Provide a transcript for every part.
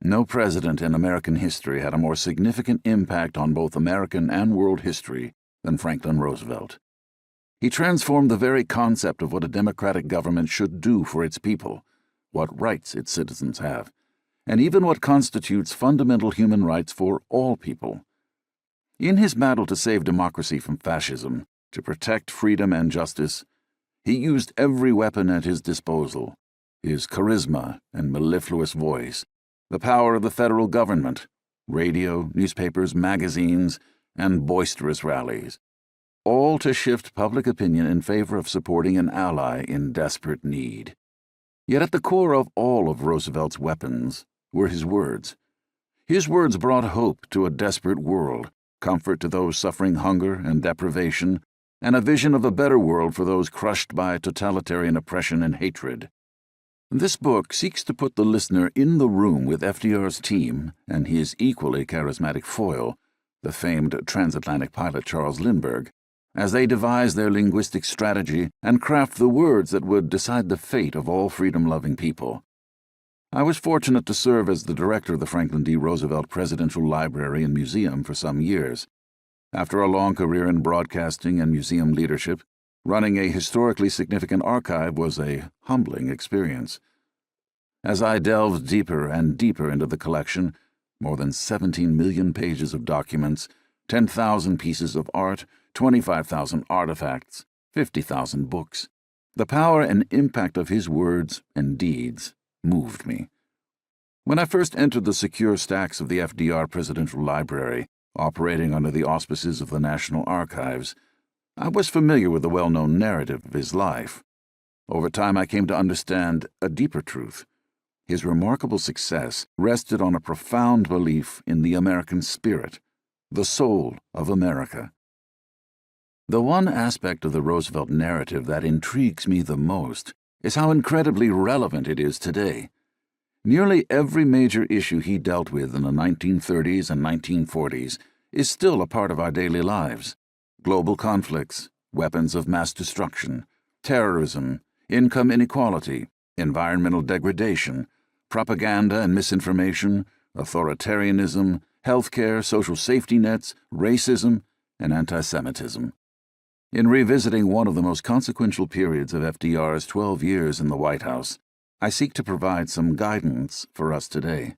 No president in American history had a more significant impact on both American and world history than Franklin Roosevelt. He transformed the very concept of what a democratic government should do for its people, what rights its citizens have, and even what constitutes fundamental human rights for all people. In his battle to save democracy from fascism, to protect freedom and justice, he used every weapon at his disposal: his charisma and mellifluous voice, the power of the federal government, radio, newspapers, magazines, and boisterous rallies, all to shift public opinion in favor of supporting an ally in desperate need. Yet at the core of all of Roosevelt's weapons were his words. His words brought hope to a desperate world, comfort to those suffering hunger and deprivation, and a vision of a better world for those crushed by totalitarian oppression and hatred. This book seeks to put the listener in the room with FDR's team and his equally charismatic foil, the famed transatlantic pilot Charles Lindbergh, as they devise their linguistic strategy and craft the words that would decide the fate of all freedom-loving people. I was fortunate to serve as the director of the Franklin D. Roosevelt Presidential Library and Museum for some years. After a long career in broadcasting and museum leadership, running a historically significant archive was a humbling experience. As I delved deeper and deeper into the collection, more than 17 million pages of documents, 10,000 pieces of art, 25,000 artifacts, 50,000 books, the power and impact of his words and deeds moved me. When I first entered the secure stacks of the FDR Presidential Library, operating under the auspices of the National Archives, I was familiar with the well-known narrative of his life. Over time, I came to understand a deeper truth. His remarkable success rested on a profound belief in the American spirit, the soul of America. The one aspect of the Roosevelt narrative that intrigues me the most is how incredibly relevant it is today. Nearly every major issue he dealt with in the 1930s and 1940s is still a part of our daily lives. Global conflicts, weapons of mass destruction, terrorism, income inequality, environmental degradation, propaganda and misinformation, authoritarianism, healthcare, social safety nets, racism, and anti-Semitism. In revisiting one of the most consequential periods of FDR's 12 years in the White House, I seek to provide some guidance for us today.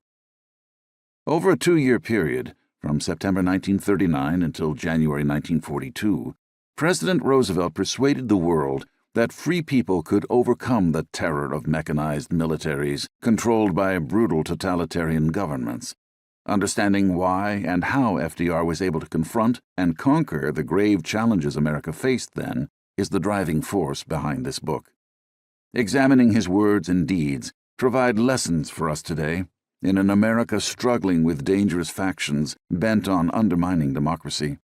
Over a 2-year period, from September 1939 until January 1942, President Roosevelt persuaded the world that free people could overcome the terror of mechanized militaries controlled by brutal totalitarian governments. Understanding why and how FDR was able to confront and conquer the grave challenges America faced then is the driving force behind this book. Examining his words and deeds provide lessons for us today in an America struggling with dangerous factions bent on undermining democracy.